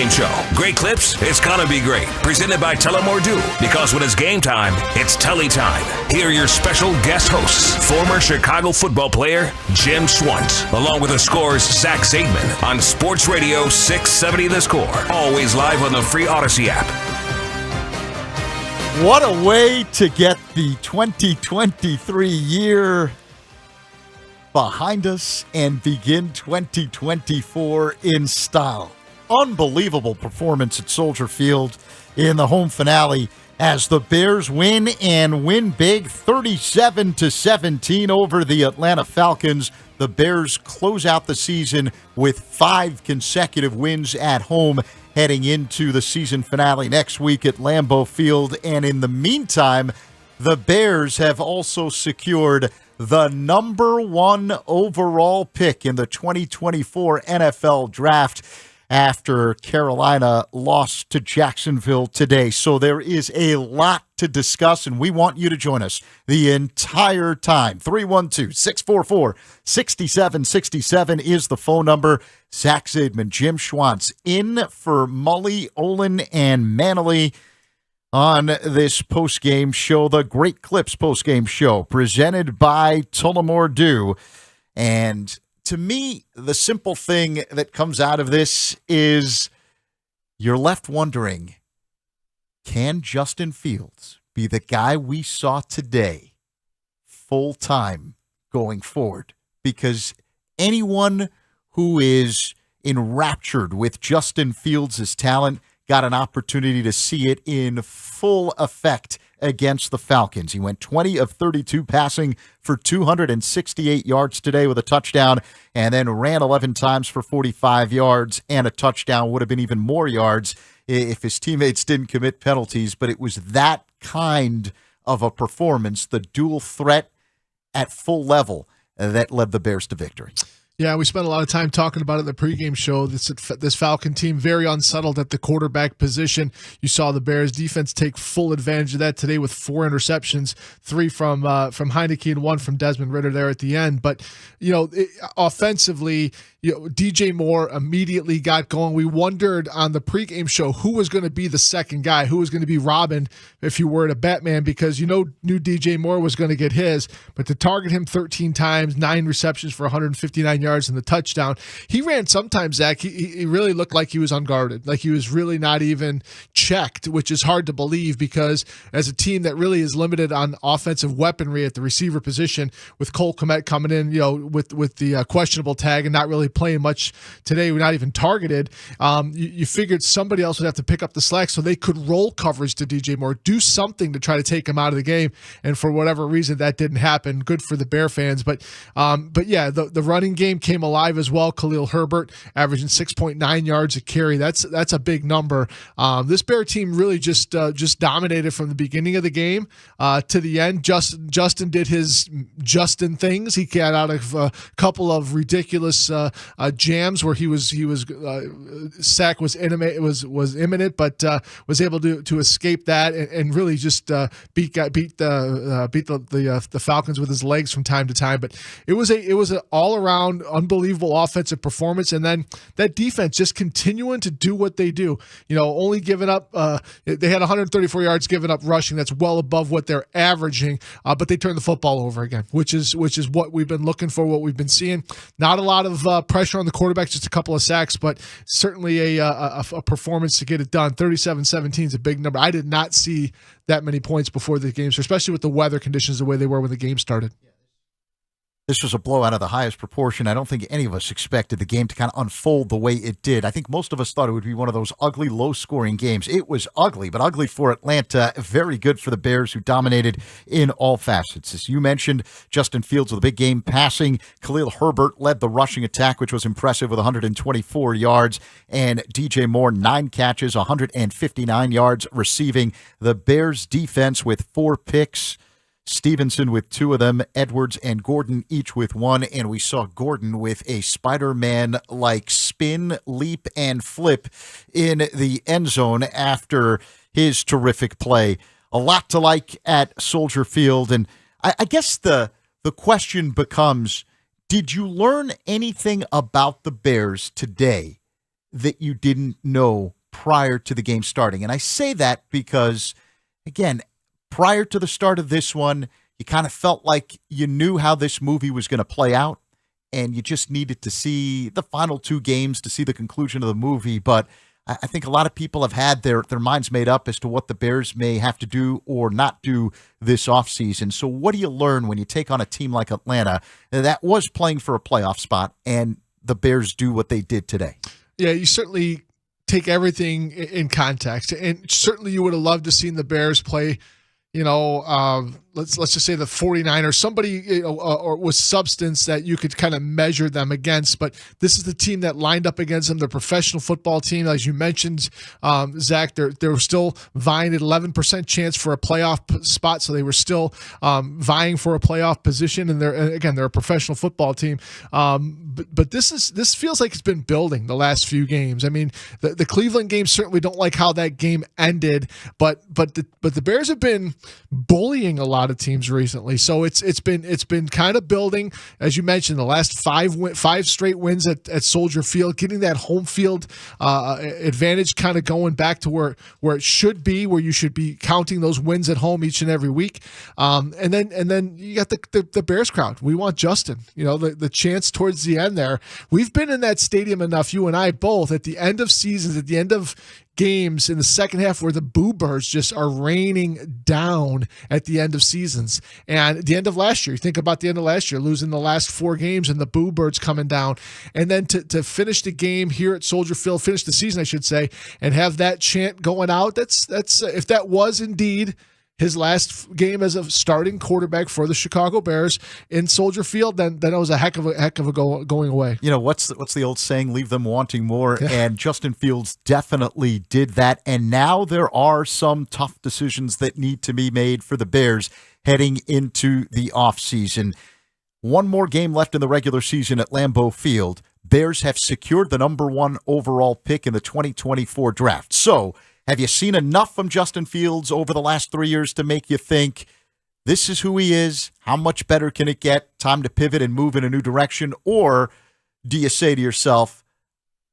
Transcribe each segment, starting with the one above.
postgame show. Great clips? It's gonna be great. Presented by Tell 'em or Do, because when it's game time, it's Telly time. Here are your special guest hosts, former Chicago football player Jim Schwantz, along with the Score's Zach Zaidman on Sports Radio 670 The Score. Always live on the free Odyssey app. What a way to get the 2023 year behind us and begin 2024 in style. Unbelievable performance at Soldier Field in the home finale as the Bears win and win big 37-17 over the Atlanta Falcons. The Bears close out the season with 5 consecutive wins at home, heading into the season finale next week at Lambeau Field. And in the meantime, the Bears have also secured the number 1 overall pick in the 2024 NFL Draft after Carolina lost to Jacksonville today. So there is a lot to discuss, and we want you to join us the entire time. 312-644-6767 is the phone number. Zach Zaidman, Jim Schwantz in for Mully, Olin, and Manley on this postgame show, the Great Clips postgame show, presented by Tullamore Dew. And to me, the simple thing that comes out of this is you're left wondering, can Justin Fields be the guy we saw today full-time going forward? Because anyone who is enraptured with Justin Fields' talent got an opportunity to see it in full effect against the Falcons. He went 20 of 32 passing for 268 yards today with a touchdown, and then ran 11 times for 45 yards and a touchdown. Would have been even more yards if his teammates didn't commit penalties, but it was that kind of a performance, the dual threat at full level, that led the Bears to victory. Yeah, we spent a lot of time talking about it in the pregame show. This Falcon team very unsettled at the quarterback position. You saw the Bears defense take full advantage of that today with 4 interceptions, 3 from Heineke and 1 from Desmond Ridder there at the end. But offensively, DJ Moore immediately got going. We wondered on the pregame show who was going to be the second guy, who was going to be Robin if you were to Batman, because knew DJ Moore was going to get his. But to target him 13 times, 9 receptions for 159 yards and the touchdown, he ran sometimes, Zach, he really looked like he was unguarded, like he was really not even checked, which is hard to believe because as a team that really is limited on offensive weaponry at the receiver position, with Cole Kmet coming in, with the questionable tag and not really playing much today, we're not even targeted. You figured somebody else would have to pick up the slack so they could roll coverage to DJ Moore, do something to try to take him out of the game. And for whatever reason, that didn't happen. Good for the Bear fans. But yeah, the running game came alive as well. Khalil Herbert averaging 6.9 yards a carry. That's a big number. This Bear team really just dominated from the beginning of the game to the end. Justin did his Justin things. He got out of a couple of ridiculous jams where sack was imminent, but was able to escape that and really just beat the Falcons with his legs from time to time. But it was an all around unbelievable offensive performance, and then that defense just continuing to do what they do. Only giving up. They had 134 yards given up rushing. That's well above what they're averaging, but they turned the football over again, which is what we've been looking for, what we've been seeing. Not a lot of pressure on the quarterback, just a couple of sacks, but certainly a performance to get it done. 37-17 is a big number. I did not see that many points before the game, especially with the weather conditions the way they were when the game started. This was a blowout of the highest proportion. I don't think any of us expected the game to kind of unfold the way it did. I think most of us thought it would be one of those ugly, low-scoring games. It was ugly, but ugly for Atlanta. Very good for the Bears, who dominated in all facets. As you mentioned, Justin Fields with a big game passing. Khalil Herbert led the rushing attack, which was impressive with 124 yards. And DJ Moore, 9 catches, 159 yards receiving. The Bears defense with 4 picks. Stevenson with 2 of them, Edwards and Gordon each with 1, and we saw Gordon with a Spider-Man-like spin, leap, and flip in the end zone after his terrific play. A lot to like at Soldier Field, and I guess the question becomes, did you learn anything about the Bears today that you didn't know prior to the game starting. And I say that because, again, prior to the start of this one, you kind of felt like you knew how this movie was going to play out, and you just needed to see the final two games to see the conclusion of the movie. But I think a lot of people have had their minds made up as to what the Bears may have to do or not do this offseason. So what do you learn when you take on a team like Atlanta that was playing for a playoff spot and the Bears do what they did today? Yeah, you certainly take everything in context. And certainly you would have loved to seen the Bears play, let's just say the 49ers, somebody or with substance that you could kind of measure them against. But this is the team that lined up against them, the professional football team. As you mentioned, Zach, they were still vying at 11% chance for a playoff spot, so they were still vying for a playoff position. And they're a professional football team. But this feels like it's been building the last few games. I mean, the Cleveland game, certainly don't like how that game ended, but the Bears have been bullying a lot of teams recently. So it's been kind of building, as you mentioned, the last five straight wins at Soldier Field, getting that home field advantage kind of going back to where it should be, where you should be counting those wins at home each and every week. And then you got the Bears crowd. We want Justin. The chance towards the end there. We've been in that stadium enough, you and I both, at the end of seasons, at the end of games in the second half where the boo birds just are raining down at the end of seasons. And at the end of last year, you think about the end of last year, losing the last 4 games and the boo birds coming down. And then to finish the game here at Soldier Field, finish the season, I should say, and have that chant going out, that's if that was indeed his last game as a starting quarterback for the Chicago Bears in Soldier Field, then it was a heck of a going away. What's the old saying? Leave them wanting more. And Justin Fields definitely did that. And now there are some tough decisions that need to be made for the Bears heading into the offseason. One more game left in the regular season at Lambeau Field. Bears have secured the number 1 overall pick in the 2024 draft. So, have you seen enough from Justin Fields over the last 3 years to make you think this is who he is? How much better can it get? Time to pivot and move in a new direction? Or do you say to yourself,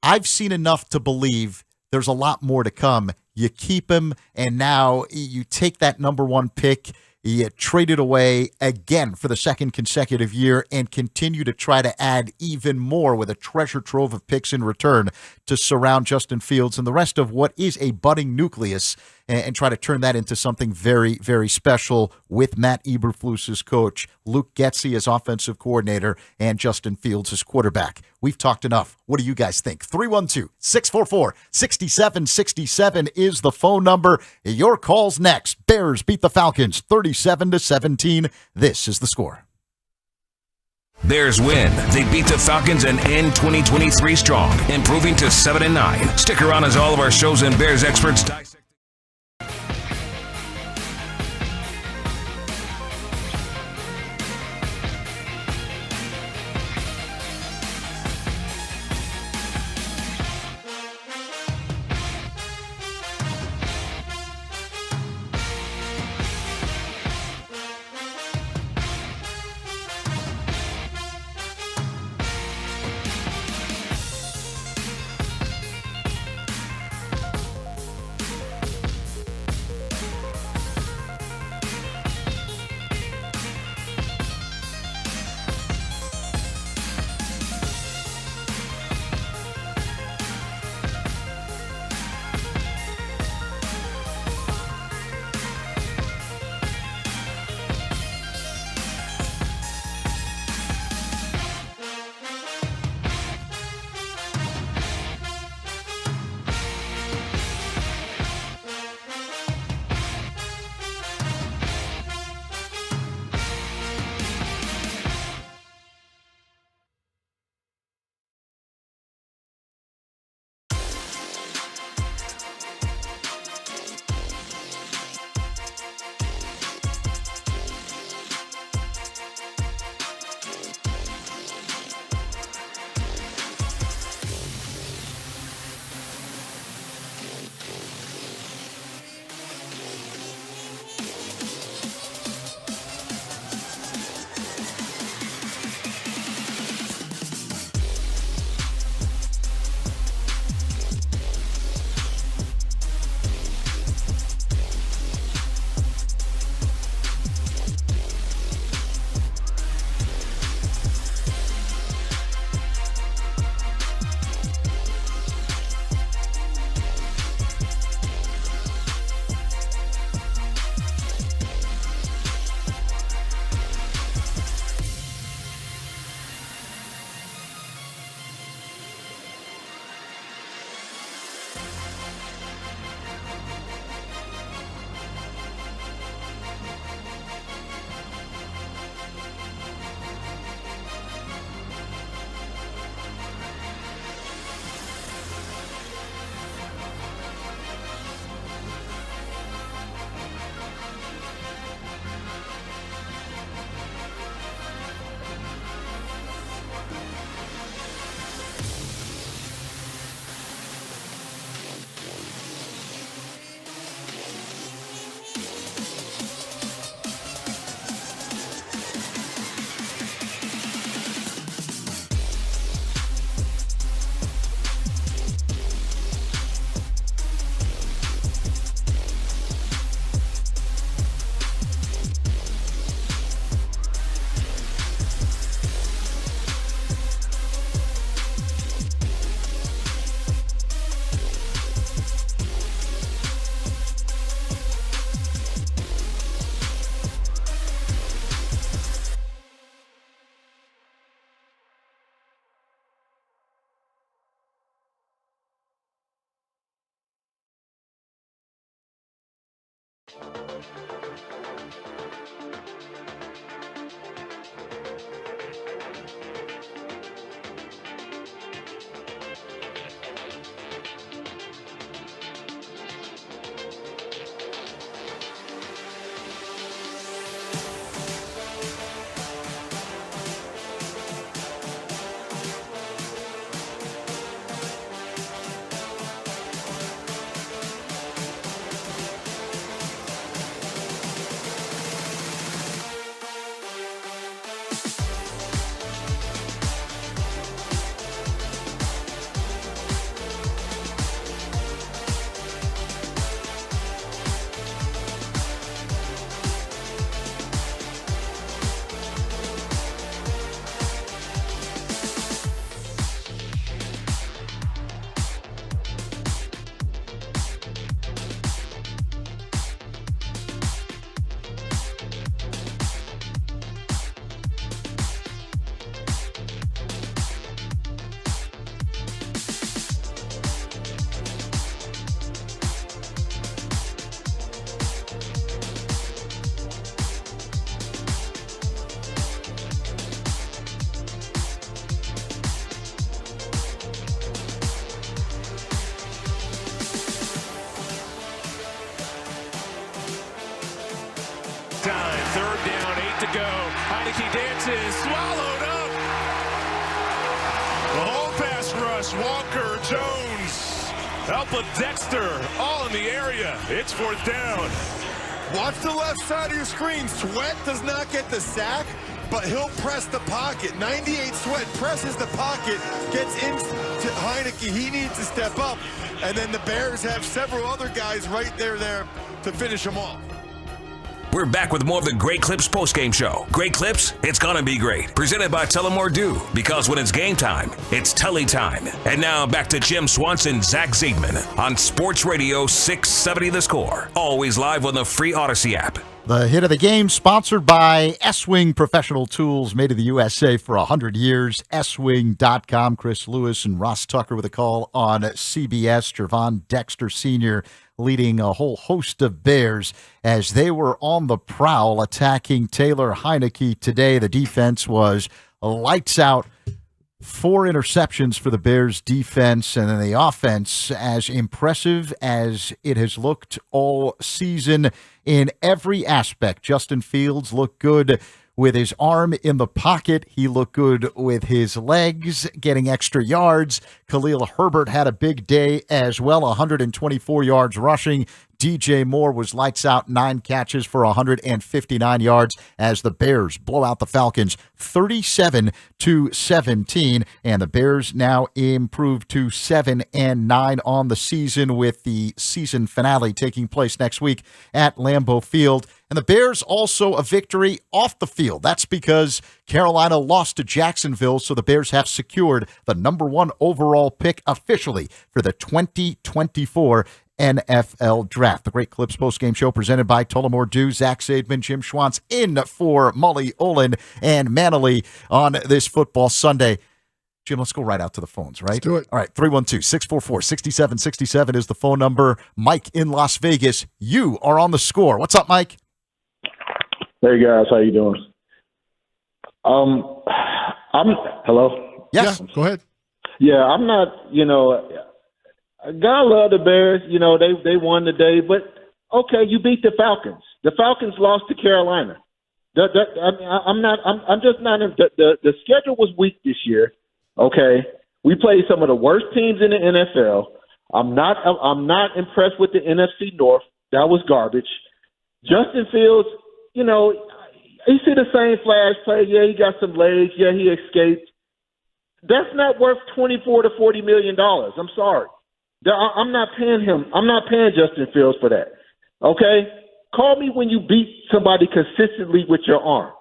I've seen enough to believe there's a lot more to come. You keep him, and now you take that number 1 pick, you trade it away again for the second consecutive year and continue to try to add even more with a treasure trove of picks in return to surround Justin Fields and the rest of what is a budding nucleus and try to turn that into something very, very special with Matt Eberflus as coach, Luke Getsy as offensive coordinator, and Justin Fields as quarterback. We've talked enough. What do you guys think? 312-644-6767 is the phone number. Your call's next. Bears beat the Falcons 37-17. This is the score. Bears win. They beat the Falcons and end 2023 strong, improving to 7-9. Stick around as all of our shows and Bears experts dissect. Time, third down, 8 to go. Heineke dances, swallowed up. The whole pass rush, Walker, Jones, Alpha Dexter, all in the area. It's fourth down. Watch the left side of your screen. Sweat does not get the sack, but he'll press the pocket. 98 Sweat presses the pocket, gets into Heineke. He needs to step up. And then the Bears have several other guys right there to finish them off. We're back with more of the Great Clips postgame show. Great Clips, it's gonna be great. Presented by Tullamore Dew, because when it's game time, it's Tully time. And now back to Jim Swanson, Zach Ziegman on Sports Radio 670 The Score. Always live on the free Odyssey app. The hit of the game sponsored by S-Wing Professional Tools, made in the USA for 100 years. SWing.com. Chris Lewis and Ross Tucker with a call on CBS. Gervon Dexter Sr. leading a whole host of Bears as they were on the prowl attacking Taylor Heineke today. The defense was lights out. 4 interceptions for the Bears defense, and then the offense as impressive as it has looked all season in every aspect. Justin Fields looked good with his arm in the pocket. He looked good with his legs, getting extra yards. Khalil Herbert had a big day as well, 124 yards rushing. DJ Moore was lights out, 9 catches for 159 yards as the Bears blow out the Falcons 37-17, and the Bears now improved to 7-9 on the season, with the season finale taking place next week at Lambeau Field. And the Bears also a victory off the field. That's because Carolina lost to Jacksonville, so the Bears have secured the number 1 overall pick officially for the 2024 NFL Draft. The Great Clips postgame show presented by Tullamore Dew. Zach Zaidman, Jim Schwantz in for Mully, Olin, and Manley on this football Sunday. Jim, let's go right out to the phones, right? Let's do it. All right, 312-644-6767 is the phone number. Mike in Las Vegas, you are on the score. What's up, Mike? Hey guys, how you doing? Hello? Yes. Yeah, go ahead. Yeah, I'm not, God love the Bears, they won today, but okay, you beat the Falcons. The Falcons lost to Carolina. The schedule was weak this year. Okay. We played some of the worst teams in the NFL. I'm not impressed with the NFC North. That was garbage. Justin Fields, you see the same flash play. Yeah, he got some legs. Yeah, he escaped. That's not worth $24 to $40 million. I'm sorry. I'm not paying him. I'm not paying Justin Fields for that. Okay? Call me when you beat somebody consistently with your arm.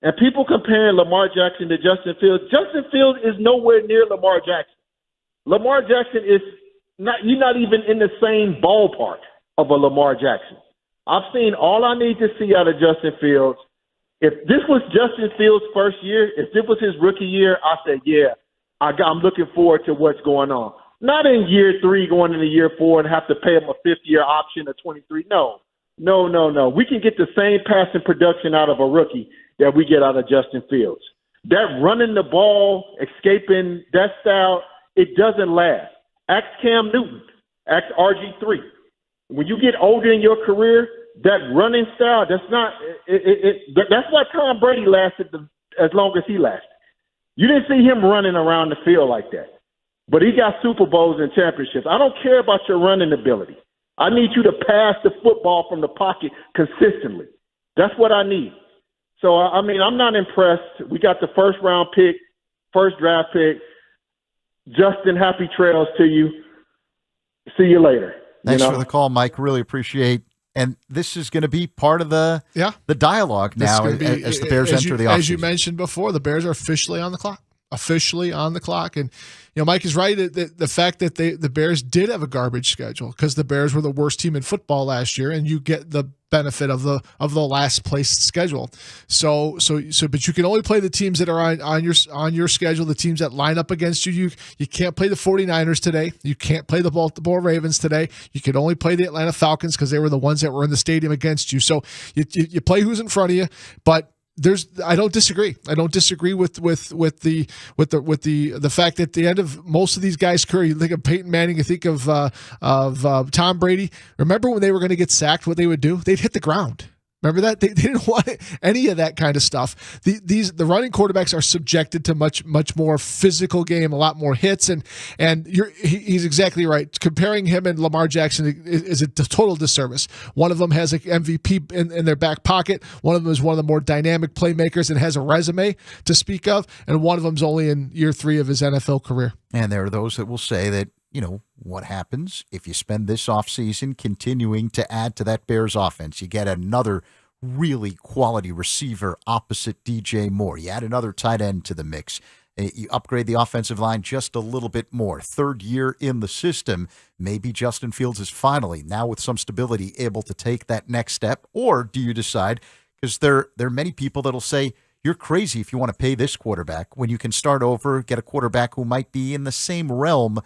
And people comparing Lamar Jackson to Justin Fields. Justin Fields is nowhere near Lamar Jackson. Lamar Jackson is not, you're not even in the same ballpark of a Lamar Jackson. I've seen all I need to see out of Justin Fields. If this was Justin Fields' first year, if this was his rookie year, I said, yeah, I'm looking forward to what's going on. Not in year 3 going into year 4 and have to pay him a 5th-year option of 23. No. No. We can get the same passing production out of a rookie that we get out of Justin Fields. That running the ball, escaping, that style, it doesn't last. Ask Cam Newton. Ask RG3. When you get older in your career, that running style, that's not that's why Tom Brady lasted as long as he lasted. You didn't see him running around the field like that. But he got Super Bowls and championships. I don't care about your running ability. I need you to pass the football from the pocket consistently. That's what I need. So, I mean, I'm not impressed. We got the first-round pick, first draft pick. Justin, happy trails to you. See you later. Thanks for the call, Mike. Really appreciate. And this is going to be part of the dialogue now as the Bears enter the offseason. As you mentioned before, the Bears are officially on the clock. And Mike is right. The fact that the Bears did have a garbage schedule because the Bears were the worst team in football last year, and you get the benefit of the last place schedule. So but you can only play the teams that are on your schedule, the teams that line up against you. You can't play the 49ers today. You can't play the Baltimore Ravens today. You can only play the Atlanta Falcons because they were the ones that were in the stadium against you. So you play who's in front of you, but I don't disagree. I don't disagree with the fact that at the end of most of these guys' career, you think of Peyton Manning, you think of Tom Brady. Remember when they were going to get sacked, what they would do? They'd hit the ground. Remember that? They didn't want any of that kind of stuff. The running quarterbacks are subjected to much more physical game, a lot more hits, and he's exactly right. Comparing him and Lamar Jackson is a total disservice. One of them has an MVP in their back pocket. One of them is one of the more dynamic playmakers and has a resume to speak of, and one of them's only in year 3 of his NFL career. And there are those that will say that, what happens if you spend this offseason continuing to add to that Bears offense? You get another really quality receiver opposite DJ Moore. You add another tight end to the mix. You upgrade the offensive line just a little bit more. 3rd year in the system. Maybe Justin Fields is finally, now with some stability, able to take that next step. Or do you decide, because there are many people that'll say, you're crazy if you want to pay this quarterback when you can start over, get a quarterback who might be in the same realm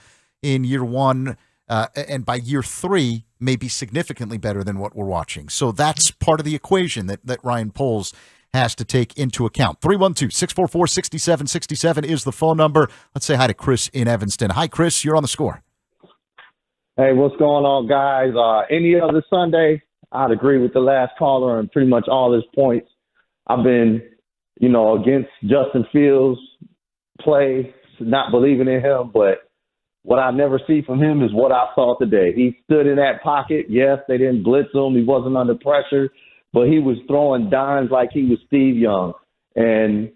in year 1, and by year 3, may be significantly better than what we're watching. So that's part of the equation that Ryan Poles has to take into account. 312-644-6767 is the phone number. Let's say hi to Chris in Evanston. Hi, Chris. You're on the score. Hey, what's going on, guys? Any other Sunday, I'd agree with the last caller and pretty much all his points. I've been, against Justin Fields' play, not believing in him, but what I never see from him is what I saw today. He stood in that pocket. Yes, they didn't blitz him. He wasn't under pressure, but he was throwing dimes like he was Steve Young. And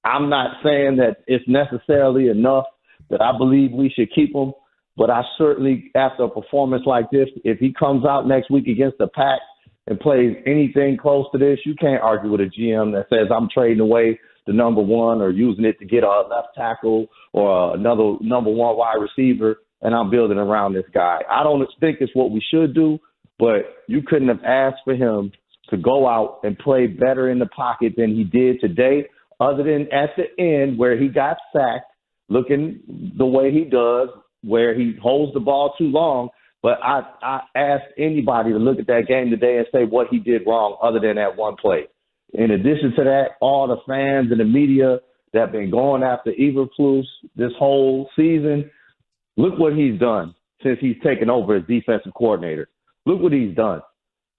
I'm not saying that it's necessarily enough that I believe we should keep him, but I certainly, after a performance like this, if he comes out next week against the Pack and plays anything close to this, you can't argue with a GM that says I'm trading away the number 1 or using it to get a left tackle or another number 1 wide receiver, and I'm building around this guy. I don't think it's what we should do, but you couldn't have asked for him to go out and play better in the pocket than he did today, other than at the end where he got sacked, looking the way he does, where he holds the ball too long. But I asked anybody to look at that game today and say what he did wrong other than that one play. In addition to that, all the fans and the media that have been going after Eberflus this whole season, look what he's done since he's taken over as defensive coordinator. Look what he's done.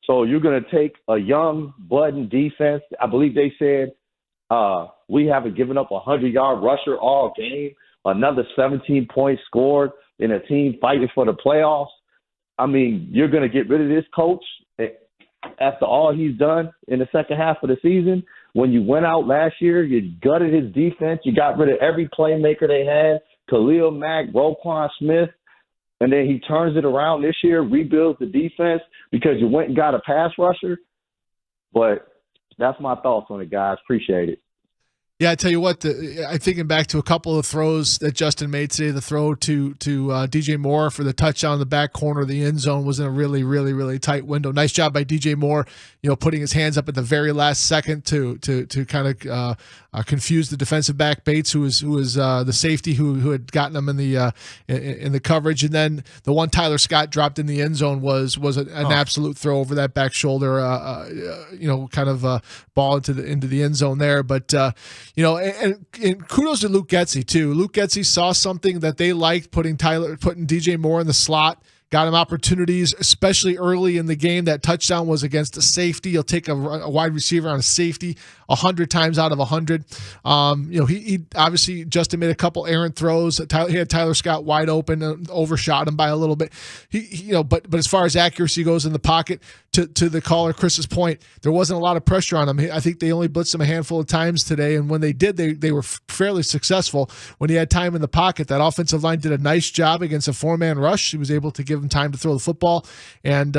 So you're going to take a young, budding defense. I believe they said we haven't given up a 100-yard rusher all game, another 17 points scored in a team fighting for the playoffs. I mean, you're going to get rid of this coach after all he's done in the second half of the season. When you went out last year, you gutted his defense. You got rid of every playmaker they had, Khalil Mack, Roquan Smith, and then he turns it around this year, rebuilds the defense because you went and got a pass rusher. But that's my thoughts on it, guys. Appreciate it. Yeah, I tell you what, I'm thinking back to a couple of throws that Justin made today. The throw to DJ Moore for the touchdown in the back corner of the end zone was in a really, really, really tight window. Nice job by DJ Moore, putting his hands up at the very last second to kind of confuse the defensive back Bates, who was the safety who had gotten him in the coverage. And then the one Tyler Scott dropped in the end zone was an absolute throw over that back shoulder, kind of ball into the end zone there. But and kudos to Luke Getsy too. Luke Getsy saw something that they liked, putting DJ Moore in the slot. Got him opportunities, especially early in the game. That touchdown was against a safety. You'll take a wide receiver on a safety 100 times out of 100. He obviously, Justin made a couple errant throws. He had Tyler Scott wide open and overshot him by a little bit. But as far as accuracy goes in the pocket, to the caller Chris's point, there wasn't a lot of pressure on him. I think they only blitzed him a handful of times today, and when they did, they were fairly successful. When he had time in the pocket, that offensive line did a nice job against a 4-man rush. He was able to give him time to throw the football, and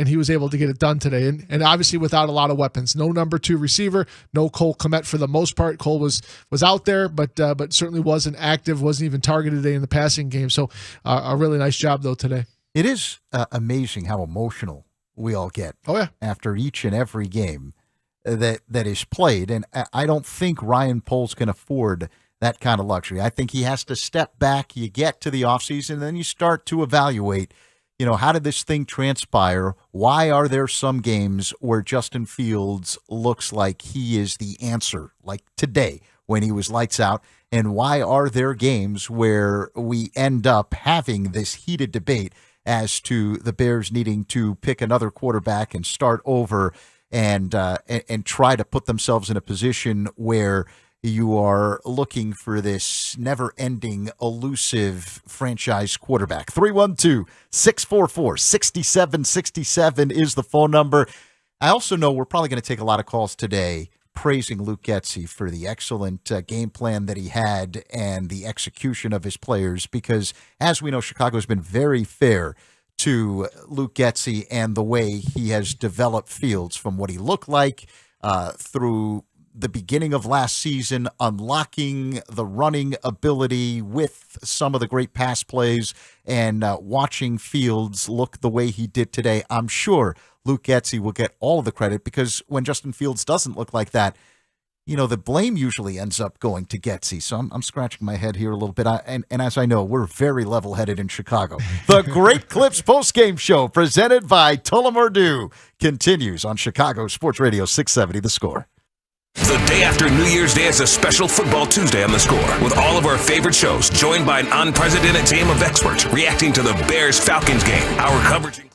he was able to get it done today. And obviously without a lot of weapons, no number 2 receiver, no Cole Kmet for the most part. Cole was out there, but certainly wasn't active, wasn't even targeted today in the passing game. So a really nice job though today. It is amazing how emotional we all get. Oh yeah, after each and every game that is played, and I don't think Ryan Poles can afford that kind of luxury. I think he has to step back. You get to the offseason, and then you start to evaluate, how did this thing transpire? Why are there some games where Justin Fields looks like he is the answer, like today when he was lights out? And why are there games where we end up having this heated debate as to the Bears needing to pick another quarterback and start over and try to put themselves in a position where you are looking for this never-ending, elusive franchise quarterback? 312-644-6767 is the phone number. I also know we're probably going to take a lot of calls today praising Luke Getsy for the excellent game plan that he had and the execution of his players, because, as we know, Chicago has been very fair to Luke Getsy and the way he has developed Fields from what he looked like through the beginning of last season, unlocking the running ability with some of the great pass plays, and watching Fields look the way he did today. I'm sure Luke Getsy will get all of the credit, because when Justin Fields doesn't look like that, the blame usually ends up going to Getsy. So I'm scratching my head here a little bit. And as I know, we're very level-headed in Chicago. The Great Clips postgame show presented by Tullamore Dew continues on Chicago Sports Radio 670 The Score. The day after New Year's Day is a special Football Tuesday on The Score, with all of our favorite shows joined by an unprecedented team of experts reacting to the Bears-Falcons game. Our coverage includes...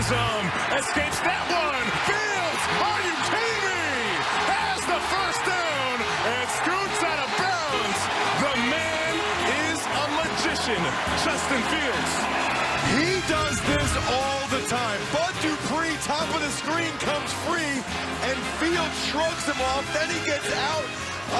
finds him. Escapes that one. Fields, are you kidding me? Has the first down and scoots out of bounds. The man is a magician, Justin Fields. He does this all the time. Bud Dupree, top of the screen, comes free, and Fields shrugs him off. Then he gets out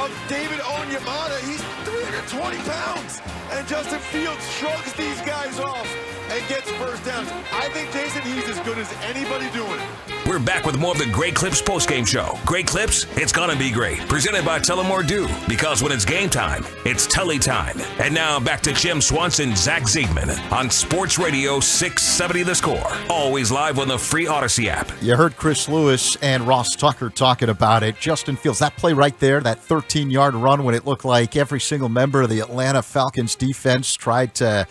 of David Onyemata. He's 320 pounds. And Justin Fields shrugs these guys off and gets first downs. I think, Jason, he's as good as anybody doing it. We're back with more of the Great Clips postgame show. Great Clips, it's gonna be great. Presented by Tullamore Dew, because when it's game time, it's Tully time. And now back to Jim Swanson, Zach Ziegman on Sports Radio 670 The Score. Always live on the free Odyssey app. You heard Chris Lewis and Ross Tucker talking about it. Justin Fields, that play right there, that 13-yard run when it looked like every single member of the Atlanta Falcons defense tried to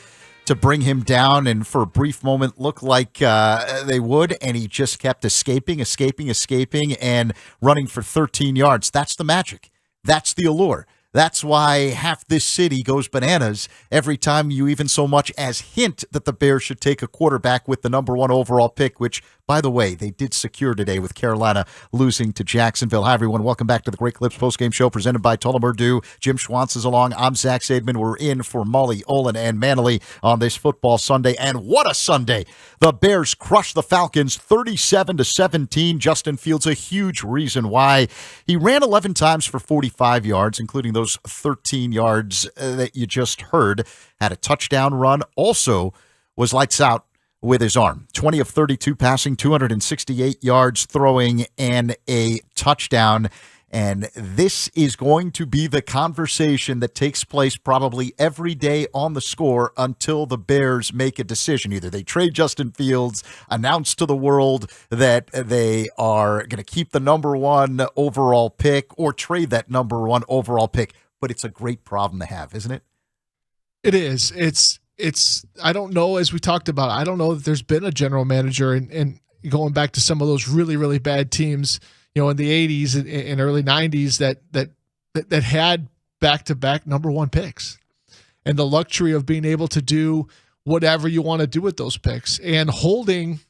bring him down, and for a brief moment looked like they would, and he just kept escaping, and running for 13 yards. That's the magic. That's the allure. That's why half this city goes bananas every time you even so much as hint that the Bears should take a quarterback with the number 1 overall pick, which, by the way, they did secure today with Carolina losing to Jacksonville. Hi, everyone. Welcome back to the Great Clips postgame show presented by Tullamore Dew. Jim Schwantz is along. I'm Zach Zaidman. We're in for Mully, Olin, and Manley on this football Sunday. And what a Sunday! The Bears crushed the Falcons 37-17. Justin Fields, a huge reason why. He ran 11 times for 45 yards, including those 13 yards that you just heard. Had a touchdown run. Also was lights out with his arm. 20 of 32 passing, 268 yards throwing, and a touchdown. And this is going to be the conversation that takes place probably every day on the Score until the Bears make a decision. Either they trade Justin Fields, announce to the world that they are going to keep the number 1 overall pick, or trade that number 1 overall pick. But it's a great problem to have, isn't it? It is. It's I don't know, as we talked about, I don't know that there's been a general manager, and going back to some of those really, really bad teams, in the 80s and early 90s that had back-to-back number 1 picks, and the luxury of being able to do whatever you want to do with those picks, and holding,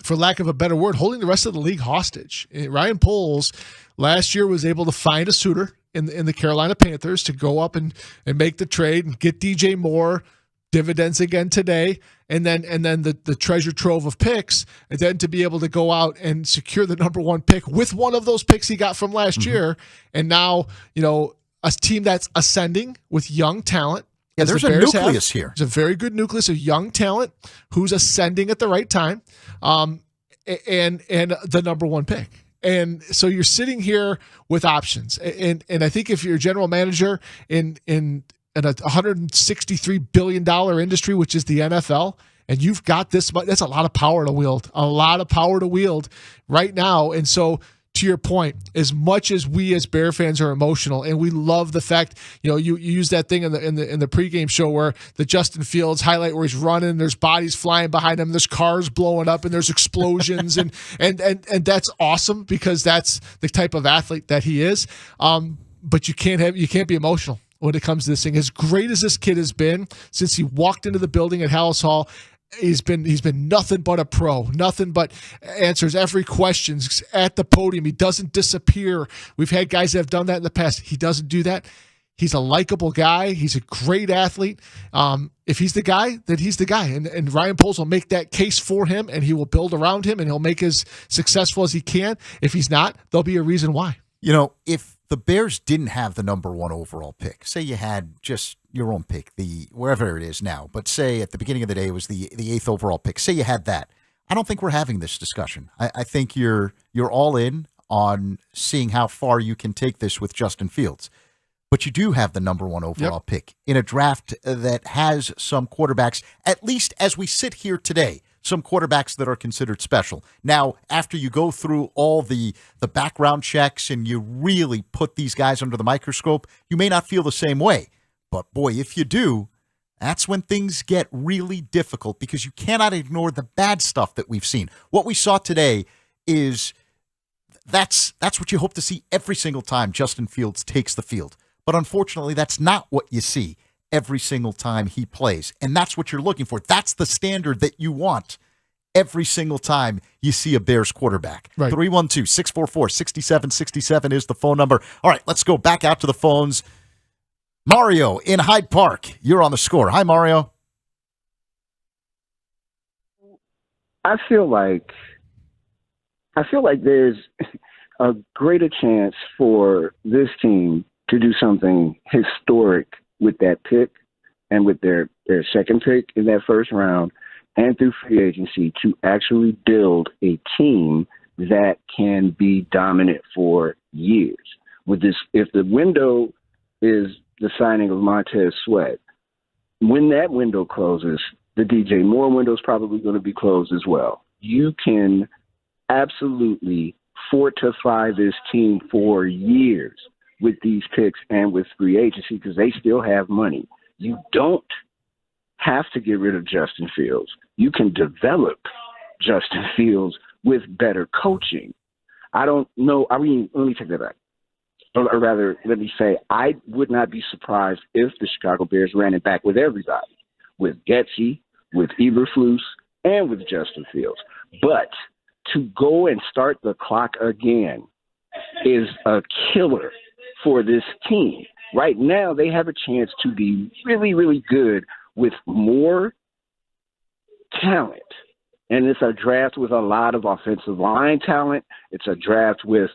for lack of a better word, holding the rest of the league hostage. Ryan Poles last year was able to find a suitor in the Carolina Panthers to go up and make the trade and get DJ Moore, dividends again today, and then the treasure trove of picks, and then to be able to go out and secure the number 1 pick with one of those picks he got from last year, and now a team that's ascending with young talent. Yeah, there's a nucleus here. There's a very good nucleus of young talent who's ascending at the right time, and the number 1 pick. And so you're sitting here with options, and I think if you're a general manager in a $163 billion industry, which is the NFL, and you've got this much, that's a lot of power to wield right now. And so, to your point, as much as we as Bear fans are emotional, and we love the fact, you use that thing in the pregame show where the Justin Fields highlight where he's running, there's bodies flying behind him, there's cars blowing up, and there's explosions, and that's awesome because that's the type of athlete that he is. But you can't be emotional when it comes to this thing. As great as this kid has been since he walked into the building at Haugh, he's been nothing but a pro, nothing but answers every question at the podium. He doesn't disappear. We've had guys that have done that in the past. He doesn't do that. He's a likable guy. He's a great athlete. If he's the guy, then he's the guy. And Ryan Poles will make that case for him, and he will build around him, and he'll make as successful as he can. If he's not, there'll be a reason why. If the Bears didn't have the number 1 overall pick, say you had just your own pick, wherever it is now, but say at the beginning of the day it was the 8th overall pick, say you had that, I don't think we're having this discussion. I think you're all in on seeing how far you can take this with Justin Fields. But you do have the number 1 overall pick in a draft that has some quarterbacks, at least as we sit here today, some quarterbacks that are considered special. Now, after you go through all the background checks and you really put these guys under the microscope, you may not feel the same way. But boy, if you do, that's when things get really difficult because you cannot ignore the bad stuff that we've seen. What we saw today is that's what you hope to see every single time Justin Fields takes the field. But unfortunately, that's not what you see every single time he plays. And that's what you're looking for. That's the standard that you want. every single time you see a Bears quarterback. Right. 312-644-6767 is the phone number. All right, let's go back out to the phones. Mario in Hyde Park, you're on the score. Hi, Mario. I feel like there's a greater chance for this team to do something historic with that pick and with their second pick in that first round and through free agency to actually build a team that can be dominant for years. With this, if the window is the signing of Montez Sweat, when that window closes, the DJ Moore window is probably going to be closed as well. You can absolutely fortify this team for years with these picks and with free agency because they still have money. You don't have to get rid of Justin Fields. You can develop Justin Fields with better coaching. I don't know. I mean, let me take that back. Or rather, let me say, I would not be surprised if the Chicago Bears ran it back with everybody, with Getsy, with Eberflus, and with Justin Fields. But to go and start the clock again is a killer for this team. Right now, they have a chance to be really, really good with more talent. And it's a draft with a lot of offensive line talent. It's a draft with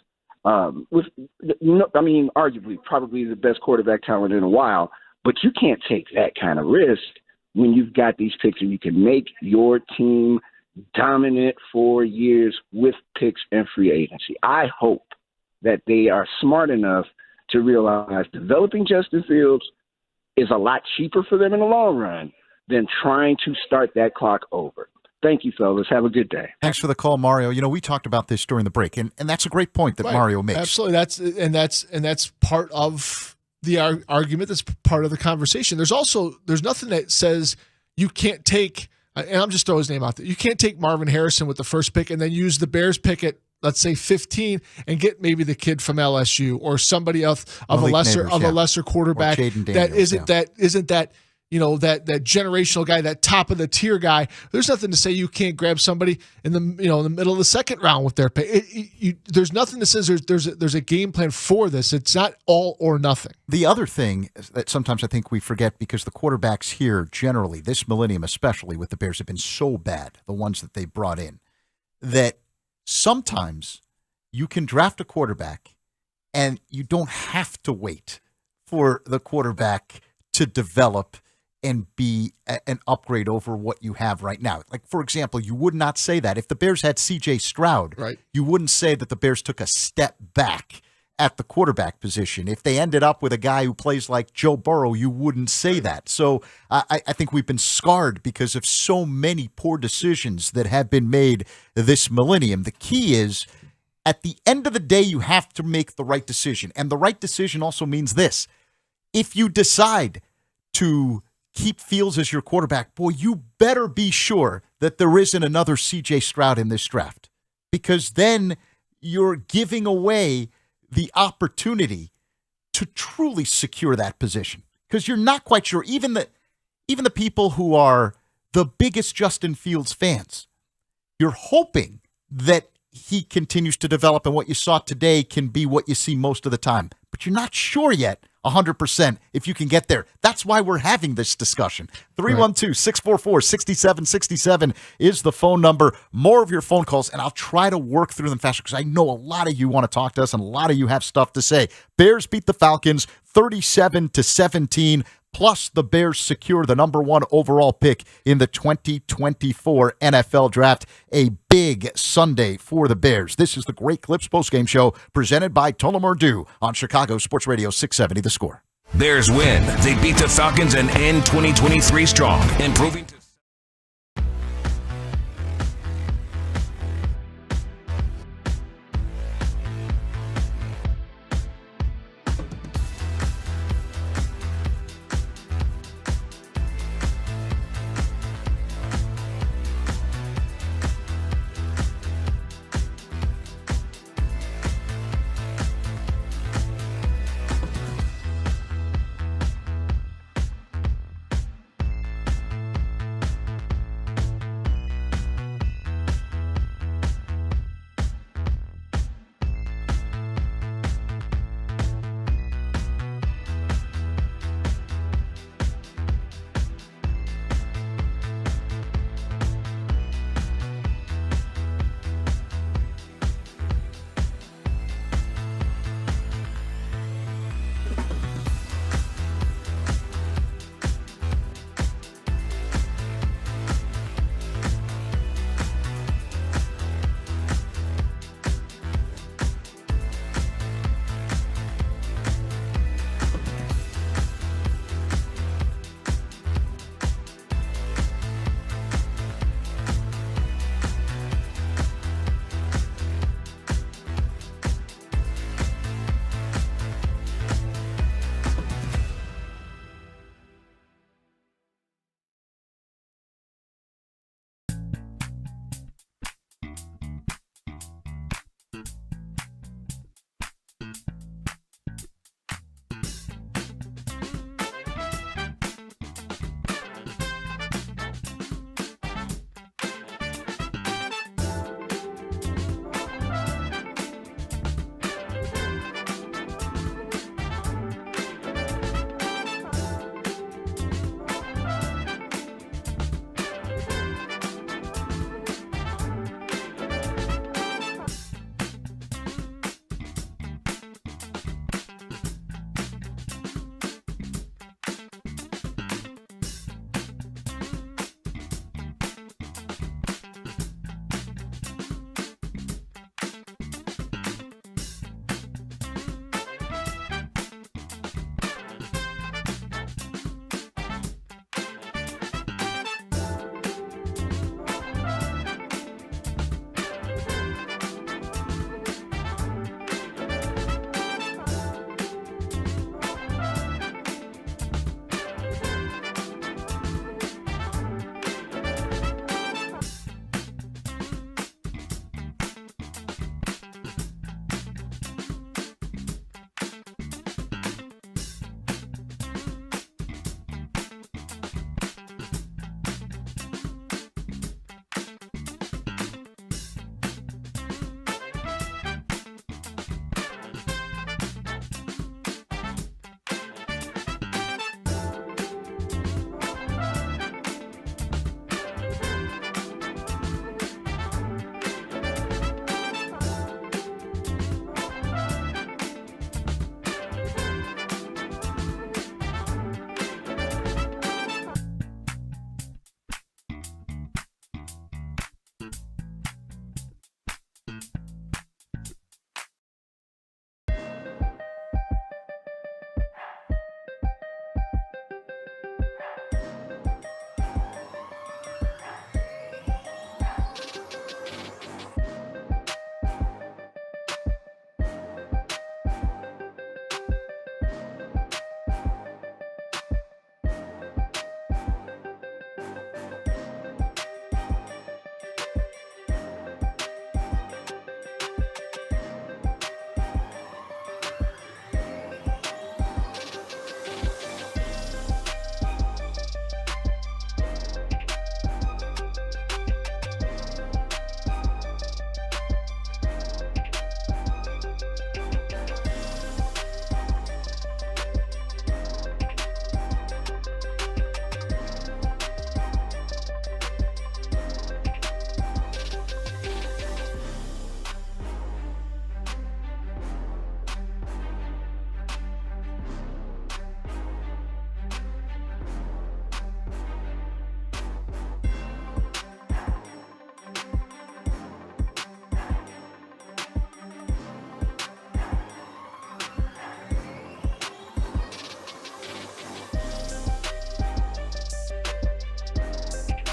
arguably probably the best quarterback talent in a while. But you can't take that kind of risk when you've got these picks and you can make your team dominant for years with picks and free agency. I hope that they are smart enough to realize developing Justin Fields is a lot cheaper for them in the long run than trying to start that clock over. Thank you, fellas. Have a good day. Thanks for the call, Mario. You know, we talked about this during the break, and that's a great point that Mario makes. Absolutely. That's part of the argument. That's part of the conversation. There's nothing that says you can't take, and I'm just throwing his name out there, you can't take Marvin Harrison with the first pick and then use the Bears pick at, let's say, 15 and get maybe the kid from LSU or somebody else of a lesser quarterback that isn't that that generational guy, that top of the tier guy. There's nothing to say you can't grab somebody in the middle of the second round with their pick. There's nothing that says there's a game plan for this. It's not all or nothing. The other thing that sometimes I think we forget, because the quarterbacks here generally, this millennium especially with the Bears, have been so bad, the ones that they brought in, that sometimes you can draft a quarterback and you don't have to wait for the quarterback to develop and be an upgrade over what you have right now. Like, for example, you would not say that. If the Bears had C.J. Stroud, right, you wouldn't say that the Bears took a step back at the quarterback position. If they ended up with a guy who plays like Joe Burrow, you wouldn't say that. So I think we've been scarred because of so many poor decisions that have been made this millennium. The key is, at the end of the day, you have to make the right decision. And the right decision also means this. If you decide to keep Fields as your quarterback, boy, you better be sure that there isn't another C.J. Stroud in this draft, because then you're giving away the opportunity to truly secure that position, because you're not quite sure. Even the people who are the biggest Justin Fields fans, you're hoping that he continues to develop and what you saw today can be what you see most of the time, but you're not sure yet 100% if you can get there. That's why we're having this discussion. 312-644-6767 is the phone number. More of your phone calls, and I'll try to work through them faster because I know a lot of you want to talk to us and a lot of you have stuff to say. Bears beat the Falcons 37-17. Plus, the Bears secure the number 1 overall pick in the 2024 NFL Draft. A big Sunday for the Bears. This is the Great Clips postgame show presented by Tullamore Dew on Chicago Sports Radio 670 The Score. Bears win. They beat the Falcons and end 2023 strong, improving to...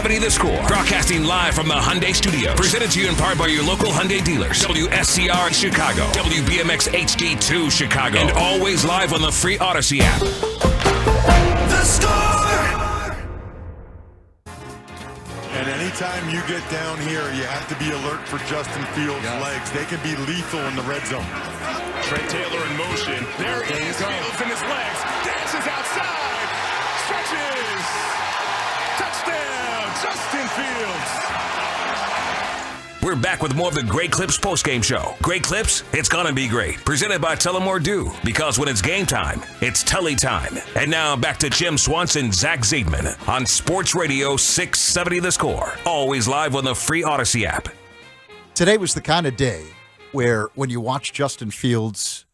670 The Score. Broadcasting live from the Hyundai Studios. Presented to you in part by your local Hyundai dealers. WSCR in Chicago. WBMX HD2 Chicago. And always live on the free Odyssey app. The Score! And anytime you get down here, you have to be alert for Justin Fields' legs. They can be lethal in the red zone. Trent Taylor in motion. There he is. Fields in his legs. Dances outside. Stretches. Touchdown, Justin Fields. We're back with more of the Great Clips postgame show. Great Clips, it's gonna be great. Presented by Tullamore Dew, because when it's game time, it's Tully time. And now back to Jim Swanson and Zach Zaidman on Sports Radio 670 The Score. Always live on the free Odyssey app. Today was the kind of day where when you watch Justin Fields,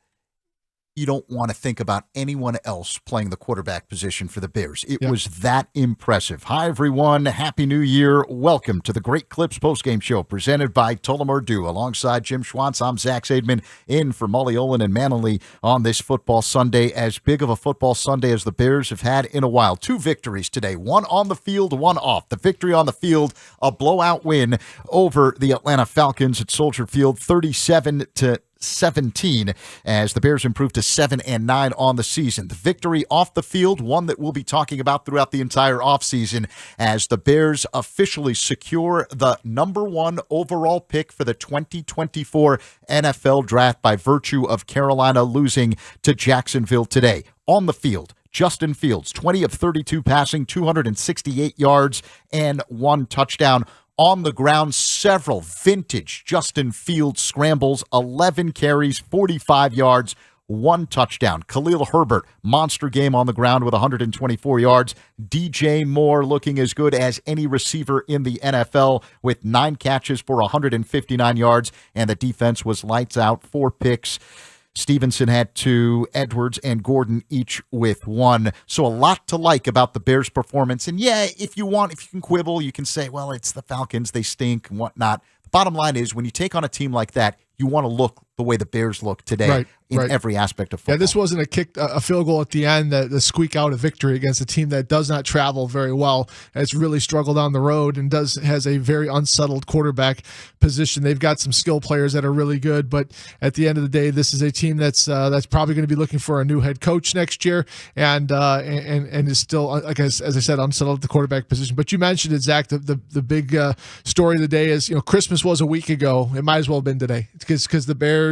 you don't want to think about anyone else playing the quarterback position for the Bears. It was that impressive. Hi, everyone. Happy New Year. Welcome to the Great Clips postgame show presented by Tullamore Dew. Alongside Jim Schwantz, I'm Zach Zaidman in for Mully, Olin, and Manley on this football Sunday. As big of a football Sunday as the Bears have had in a while. 2 victories today, one on the field, one off. The victory on the field, a blowout win over the Atlanta Falcons at Soldier Field, 37-17, as the Bears improved to 7-9 on the season. The victory off the field, one that we'll be talking about throughout the entire offseason, as the Bears officially secure the number 1 overall pick for the 2024 NFL Draft by virtue of Carolina losing to Jacksonville today. On the field, Justin Fields, 20 of 32 passing, 268 yards, and 1 touchdown. On the ground, several vintage Justin Fields scrambles, 11 carries, 45 yards, 1 touchdown. Khalil Herbert, monster game on the ground with 124 yards. DJ Moore looking as good as any receiver in the NFL with 9 catches for 159 yards, and the defense was lights out, 4 picks. Stevenson had 2, Edwards and Gordon each with 1. So a lot to like about the Bears' performance. And yeah, if you can quibble, you can say, well, it's the Falcons, they stink and whatnot. The bottom line is when you take on a team like that, you want to look the way the Bears look today in every aspect of football. Yeah, this wasn't a field goal at the end that squeak out a victory against a team that does not travel very well, has really struggled on the road and has a very unsettled quarterback position. They've got some skill players that are really good, but at the end of the day, this is a team that's probably going to be looking for a new head coach next year, and is still, like as I said, unsettled at the quarterback position. But you mentioned it, Zach. The big story of the day is Christmas was a week ago. It might as well have been today because the Bears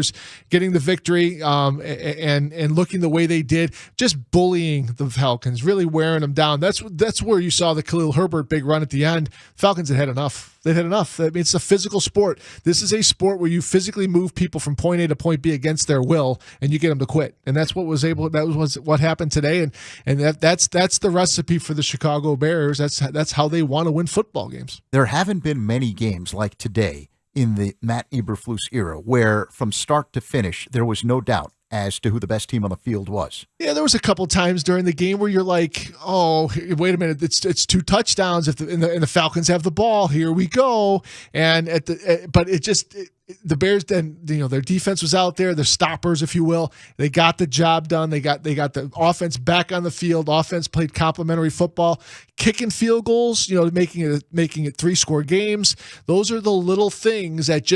getting the victory and looking the way they did, just bullying the Falcons, really wearing them down. That's where you saw the Khalil Herbert big run at the end. Falcons had enough. They've had enough. I mean, it's a physical sport. This is a sport where you physically move people from point A to point B against their will, and you get them to quit. And that's what what happened today. And that's the recipe for the Chicago Bears. That's how they want to win football games. There haven't been many games like today in the Matt Eberflus era, where from start to finish, there was no doubt as to who the best team on the field was. Yeah, there was a couple times during the game where you're like, oh, wait a minute, it's 2 touchdowns and the Falcons have the ball. Here we go. And the Bears then, their defense was out there, their stoppers, if you will. They got the job done. They got the offense back on the field. Offense played complimentary football, kicking field goals, making it 3-score games. Those are the little things that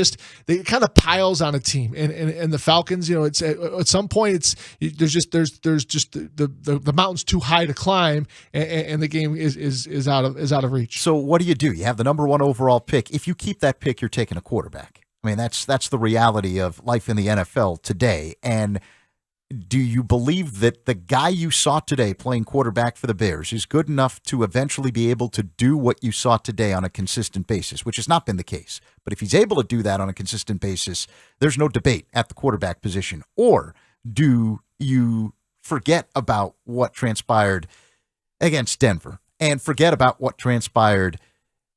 it kind of piles on a team. And the Falcons, it's at some point there's just the mountain's too high to climb, and the game is out of reach. So what do? You have the number 1 overall pick. If you keep that pick, you're taking a quarterback. I mean, that's the reality of life in the NFL today. And do you believe that the guy you saw today playing quarterback for the Bears is good enough to eventually be able to do what you saw today on a consistent basis, which has not been the case? But if he's able to do that on a consistent basis, there's no debate at the quarterback position. Or do you forget about what transpired against Denver and forget about what transpired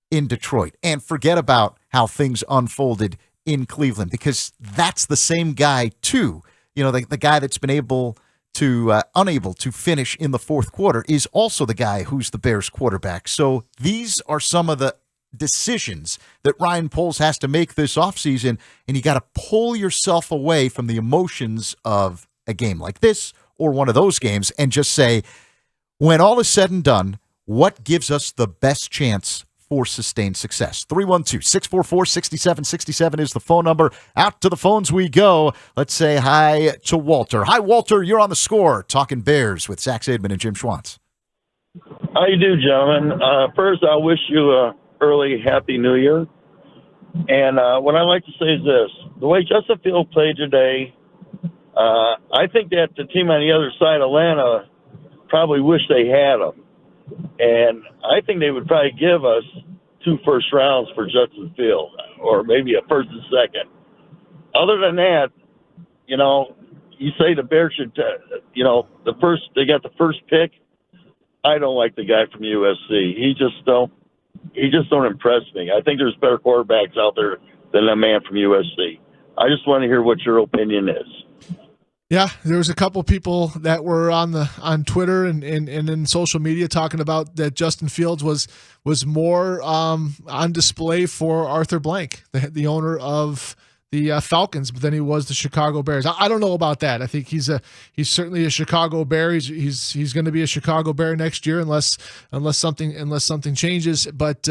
in Detroit and forget about how things unfolded in Cleveland? Because that's the same guy too. The guy that's been unable to finish in the fourth quarter is also the guy who's the Bears quarterback. So these are some of the decisions that Ryan Poles has to make this offseason, and you got to pull yourself away from the emotions of a game like this or one of those games and just say, when all is said and done, what gives us the best chance for sustained success. 312-644-6767 is the phone number. Out to the phones we go. Let's say hi to Walter. Hi, Walter. You're on the Score, talking Bears with Zach Zaidman and Jim Schwantz. How you do, gentlemen? First, I wish you a early Happy New Year. And what I'd like to say is this. The way Justin Fields played today, I think that the team on the other side, Atlanta, probably wish they had him. And I think they would probably give us 2 first rounds for Justin Fields, or maybe a first and second. Other than that, you say the Bears should, they got the first pick. I don't like the guy from USC. He just don't impress me. I think there's better quarterbacks out there than a man from USC. I just want to hear what your opinion is. Yeah, there was a couple people that were on Twitter and in social media talking about that Justin Fields was more on display for Arthur Blank, the owner of the Falcons, but then he was the Chicago Bears. I don't know about that. I think he's certainly a Chicago Bear. He's going to be a Chicago Bear next year unless something changes. But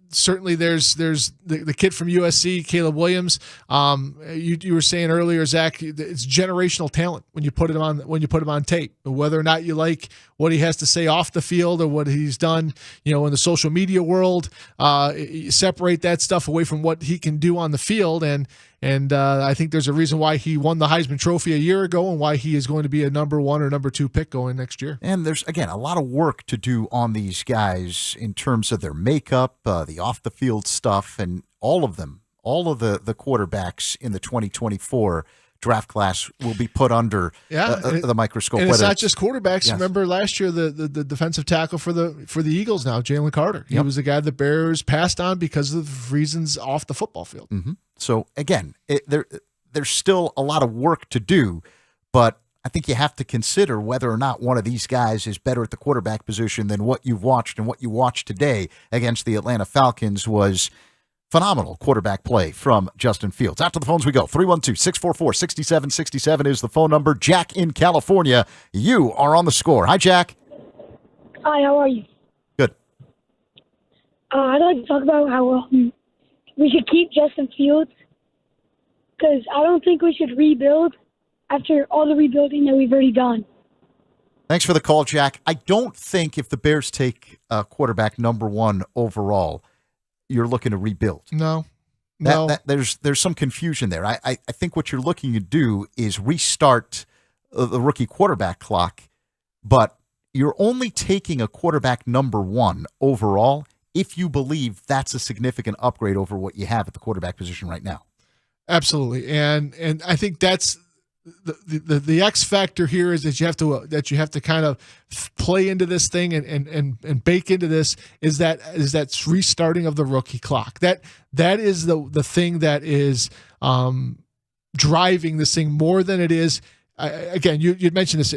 certainly there's the kid from USC, Caleb Williams. You were saying earlier, Zach, it's generational talent when you put him on tape. Whether or not you like what he has to say off the field or what he's done, in the social media world, you separate that stuff away from what he can do on the field. And I think there's a reason why he won the Heisman Trophy a year ago and why he is going to be a number 1 or number 2 pick going next year. And there's, again, a lot of work to do on these guys in terms of their makeup, the off-the-field stuff, and all of the quarterbacks in the 2024 draft class will be put under the microscope. And it's not just quarterbacks. Yes. Remember last year the defensive tackle for the Eagles now, Jalen Carter. He was the guy the Bears passed on because of reasons off the football field. Mm-hmm. So again, there's still a lot of work to do, but I think you have to consider whether or not one of these guys is better at the quarterback position than what you've watched, and what you watched today against the Atlanta Falcons was phenomenal quarterback play from Justin Fields. Out to the phones we go. 312-644-6767 is the phone number. Jack in California, you are on the Score. Hi, Jack. Hi, how are you? Good. I'd like to talk about how we should keep Justin Fields, because I don't think we should rebuild after all the rebuilding that we've already done. Thanks for the call, Jack. I don't think if the Bears take quarterback number 1 overall, you're looking to rebuild. No. There's some confusion there. I think what you're looking to do is restart the rookie quarterback clock, but you're only taking a quarterback number 1 overall if you believe that's a significant upgrade over what you have at the quarterback position right now. Absolutely, and I think that's the X factor here is that you have to kind of play into this thing and bake into this is that restarting of the rookie clock. That is the thing that is driving this thing more than it is. Again, you'd mentioned this.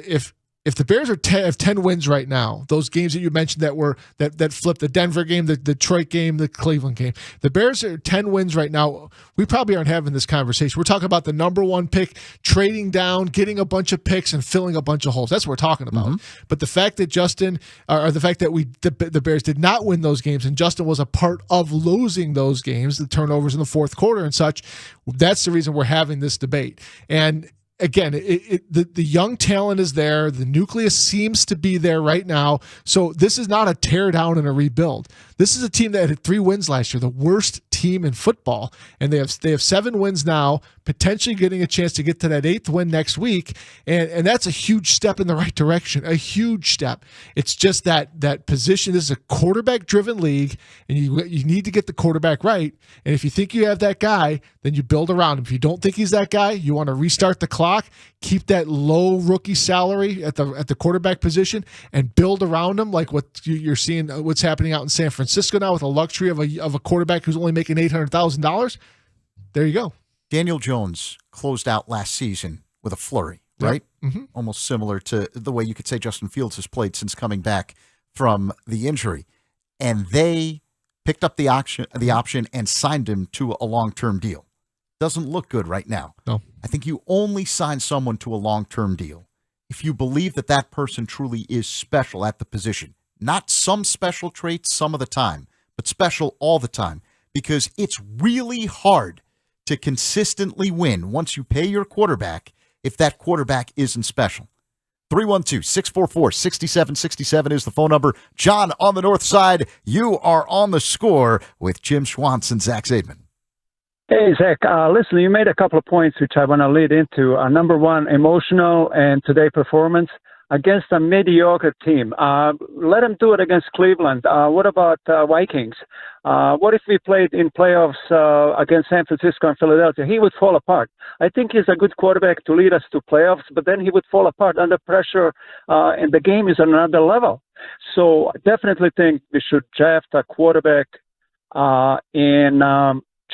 If the Bears have 10 wins right now, those games that you mentioned that flipped, the Denver game, the Detroit game, the Cleveland game, the Bears are 10 wins right now. We probably aren't having this conversation. We're talking about the number 1 pick, trading down, getting a bunch of picks, and filling a bunch of holes. That's what we're talking about. Mm-hmm. But the fact that the Bears did not win those games, and Justin was a part of losing those games, the turnovers in the fourth quarter and such, that's the reason we're having this debate. And again, the young talent is there. The nucleus seems to be there right now. So this is not a tear down and a rebuild. This is a team that had 3 wins last year, the worst team in football, and they have 7 wins now, potentially getting a chance to get to that 8th win next week, and that's a huge step in the right direction, a huge step. It's just that position. This is a quarterback-driven league, and you need to get the quarterback right, and if you think you have that guy, then you build around him. If you don't think he's that guy, you want to restart the clock, keep that low rookie salary at the quarterback position, and build around him like what you're seeing, what's happening out in San Francisco now with the luxury of a quarterback who's only making $800,000. There you go. Daniel Jones closed out last season with a flurry, right? Yep. Mm-hmm. Almost similar to the way you could say Justin Fields has played since coming back from the injury. And they picked up the option and signed him to a long-term deal. Doesn't look good right now. No. I think you only sign someone to a long-term deal if you believe that person truly is special at the position. Not some special traits some of the time, but special all the time, because it's really hard to consistently win once you pay your quarterback if that quarterback isn't special. 312-644-6767 is the phone number. John on the north side, you are on the score with Jim Schwantz and Zach Zaidman. Hey, Zach, listen, you made a couple of points which I want to lead into. Number one, emotional and today performance against a mediocre team. Let them do it against Cleveland. What about Vikings? What if we played in playoffs against San Francisco and Philadelphia? He would fall apart. I think he's a good quarterback to lead us to playoffs, but then he would fall apart under pressure, and the game is on another level. So I definitely think we should draft a quarterback in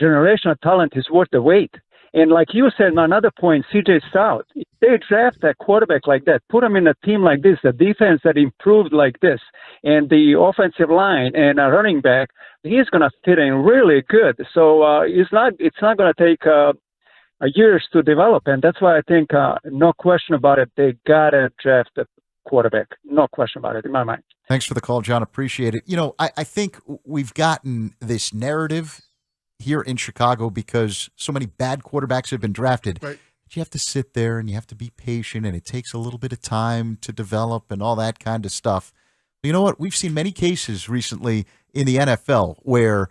generational talent is worth the wait. And like you said, another point, C.J. Stroud, if they draft a quarterback like that, put him in a team like this, the defense that improved like this, and the offensive line and a running back, he's going to fit in really good. So it's not going to take years to develop. And that's why I think, no question about it, they got to draft a quarterback. No question about it in my mind. Thanks for the call, John. Appreciate it. You know, I think we've gotten this narrative here in Chicago because so many bad quarterbacks have been drafted. Right. But you have to sit there and you have to be patient, and it takes a little bit of time to develop and all that kind of stuff. But you know what? We've seen many cases recently in the NFL where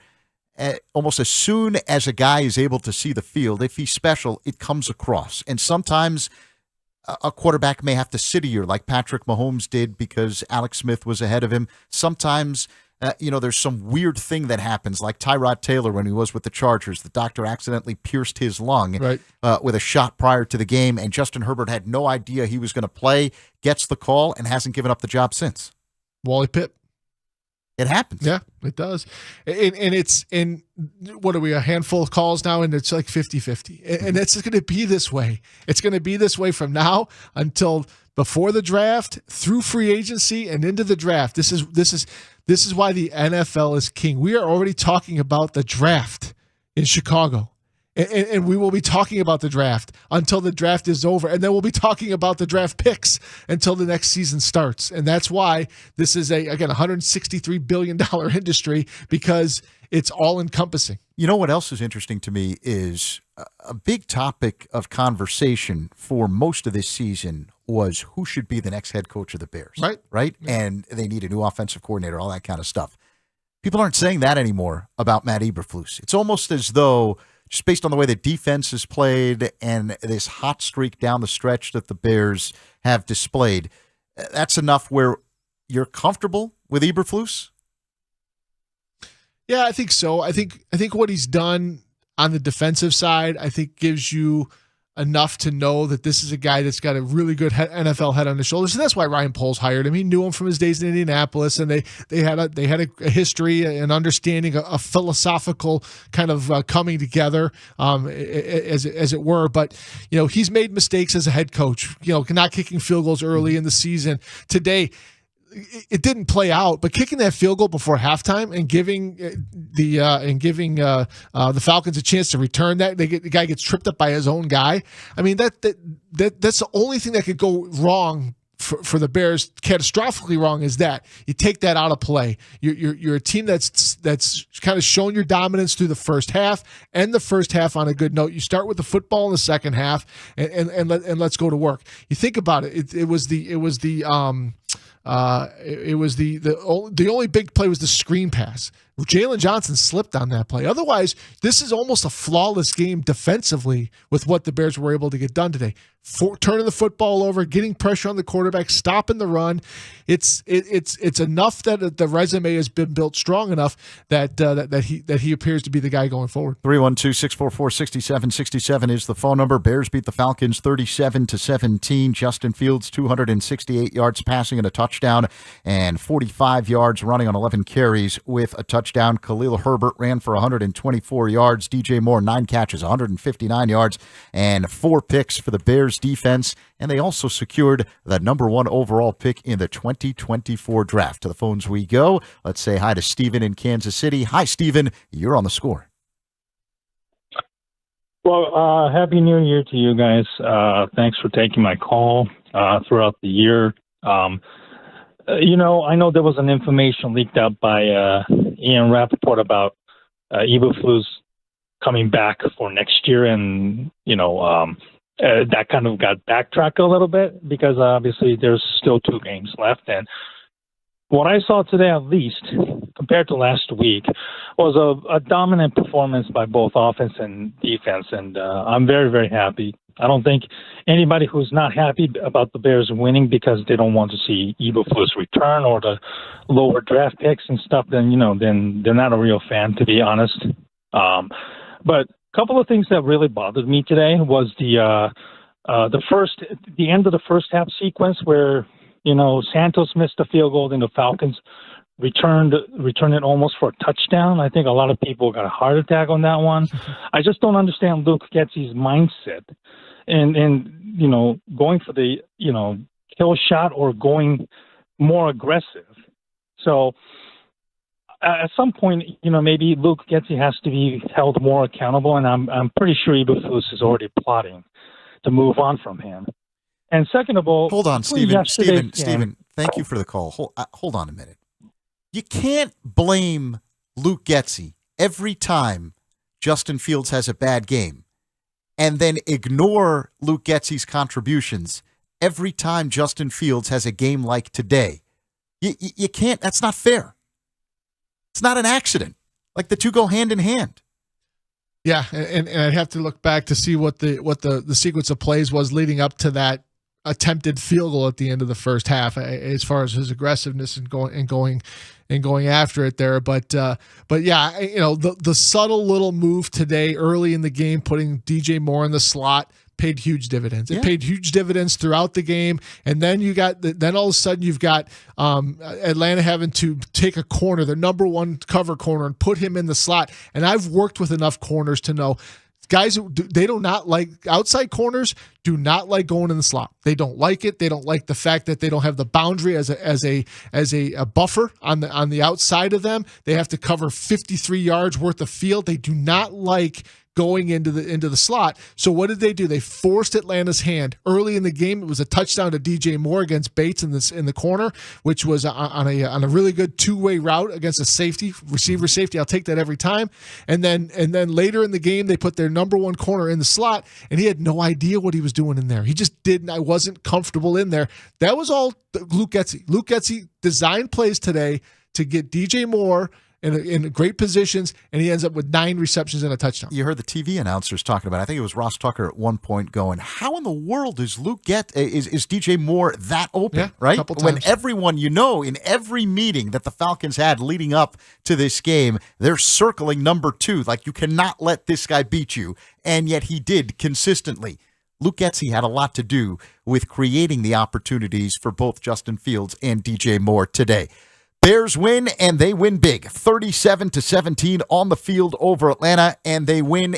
almost as soon as a guy is able to see the field, if he's special, it comes across. And sometimes a quarterback may have to sit a year like Patrick Mahomes did because Alex Smith was ahead of him. Sometimes there's some weird thing that happens, like Tyrod Taylor when he was with the Chargers. The doctor accidentally pierced his lung with a shot prior to the game, and Justin Herbert had no idea he was going to play, gets the call, and hasn't given up the job since. Wally Pipp. It happens. Yeah, it does. And it's in, what are we, a handful of calls now, and it's like 50-50. And it's going to be this way. It's going to be this way from now until before the draft, through free agency, and into the draft. This is why the NFL is king. We are already talking about the draft in Chicago. And we will be talking about the draft until the draft is over. And then we'll be talking about the draft picks until the next season starts. And that's why this is again, $163 billion industry, because it's all encompassing. You know what else is interesting to me is a big topic of conversation for most of this season was who should be the next head coach of the Bears. Right? Yeah. And they need a new offensive coordinator, all that kind of stuff. People aren't saying that anymore about Matt Eberflus. It's almost as though, just based on the way the defense is played and this hot streak down the stretch that the Bears have displayed, that's enough where you're comfortable with Eberflus? Yeah, I think so. I think what he's done on the defensive side, I think gives you enough to know that this is a guy that's got a really good NFL head on his shoulders. And that's why Ryan Poles hired him. He knew him from his days in Indianapolis, and they had a history, an understanding, a philosophical kind of coming together, as it were. But he's made mistakes as a head coach. Not kicking field goals early in the season. Today, it didn't play out, but kicking that field goal before halftime and giving the Falcons a chance to return that, the guy gets tripped up by his own guy. I mean, that's the only thing that could go wrong for the Bears, catastrophically wrong, is that you take that out of play. You're a team that's kind of shown your dominance through the first half, and the first half on a good note. You start with the football in the second half, and let's go to work. You think about it. It was the only big play was the screen pass. Jalen Johnson slipped on that play. Otherwise, this is almost a flawless game defensively with what the Bears were able to get done today. Turning the football over, getting pressure on the quarterback, stopping the run. It's enough that the resume has been built strong enough that he appears to be the guy going forward. 312-644-6767 is the phone number. Bears beat the Falcons 37-17. Justin Fields 268 yards passing and a touchdown, and 45 yards running on 11 carries with a touchdown. Khalil Herbert ran for 124 yards. DJ Moore 9 catches, 159 yards, and 4 picks for the Bears defense. And they also secured the number 1 overall pick in the 2024 draft. To the phones we go. Let's say hi to Steven in Kansas City. Hi, Steven. You're on the score. Well, Happy New Year to you guys. Thanks for taking my call throughout the year. I know there was an information leaked out by Ian Rappaport about Eberflus coming back for next year, and that kind of got backtracked a little bit because obviously there's still 2 games left. And what I saw today, at least compared to last week, was a dominant performance by both offense and defense, and I'm very, very happy. I don't think anybody who's not happy about the Bears winning because they don't want to see Eberflus return or the lower draft picks and stuff, then they're not a real fan, to be honest. But a couple of things that really bothered me today was the end of the first half sequence where Santos missed a field goal and the Falcons returned it almost for a touchdown. I think a lot of people got a heart attack on that one. I just don't understand Luke Getsy's mindset and going for the kill shot or going more aggressive. So at some point, maybe Luke Getsy has to be held more accountable, and I'm pretty sure Eberflus is already plotting to move on from him. And second of all, hold on, Stephen, thank you for the call. Hold on a minute. You can't blame Luke Getsy every time Justin Fields has a bad game and then ignore Luke Getsy's contributions every time Justin Fields has a game like today. You can't. That's not fair. It's not an accident. Like, the two go hand in hand. Yeah, and I'd have to look back to see what the sequence of plays was leading up to that attempted field goal at the end of the first half, as far as his aggressiveness and going after it there. But yeah, the subtle little move today early in the game, putting DJ Moore in the slot, paid huge dividends. It paid huge dividends throughout the game, and then then all of a sudden you've got Atlanta having to take a corner, their number one cover corner, and put him in the slot. And I've worked with enough corners to know guys, they do not like outside corners. Do not like going in the slot. They don't like it. They don't like the fact that they don't have the boundary as a buffer on the outside of them. They have to cover 53 yards worth of field. They do not like going into the slot. So what did they do? They forced Atlanta's hand early in the game. It was a touchdown to DJ Moore against Bates in the corner, which was on a really good two-way route against a receiver safety. I'll take that every time. And then later in the game, they put their number one corner in the slot, and he had no idea what he was doing in there. He just didn't. I wasn't comfortable in there. That was all Luke Getsy. Luke Getsy designed plays today to get DJ Moore in great positions, and he ends up with 9 receptions and a touchdown. You heard the TV announcers talking about it. I think it was Ross Tucker at one point going, how in the world is is DJ Moore that open, right? When everyone, in every meeting that the Falcons had leading up to this game, they're circling number 2. Like, you cannot let this guy beat you, and yet he did consistently. Luke Getsy had a lot to do with creating the opportunities for both Justin Fields and DJ Moore today. Bears win, and they win big, 37-17 on the field over Atlanta, and they win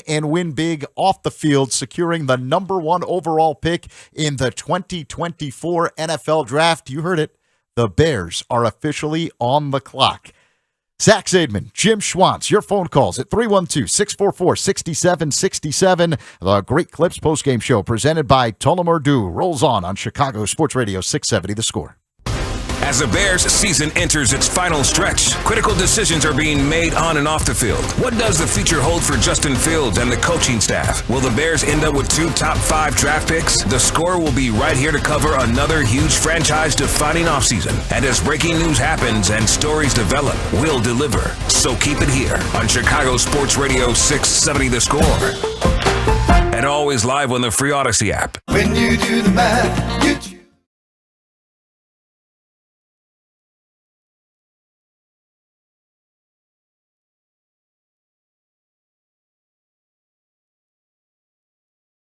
big off the field, securing the number 1 overall pick in the 2024 NFL Draft. You heard it. The Bears are officially on the clock. Zach Zaidman, Jim Schwantz, your phone calls at 312-644-6767. The Great Clips postgame show presented by Tullamore Dew rolls on Chicago Sports Radio 670 The Score. As the Bears season enters its final stretch, critical decisions are being made on and off the field. What does the future hold for Justin Fields and the coaching staff? Will the Bears end up with 2 top 5 draft picks? The Score will be right here to cover another huge franchise-defining offseason. And as breaking news happens and stories develop, we'll deliver. So keep it here on Chicago Sports Radio 670 The Score. And always live on the free Odyssey app. When you do the math,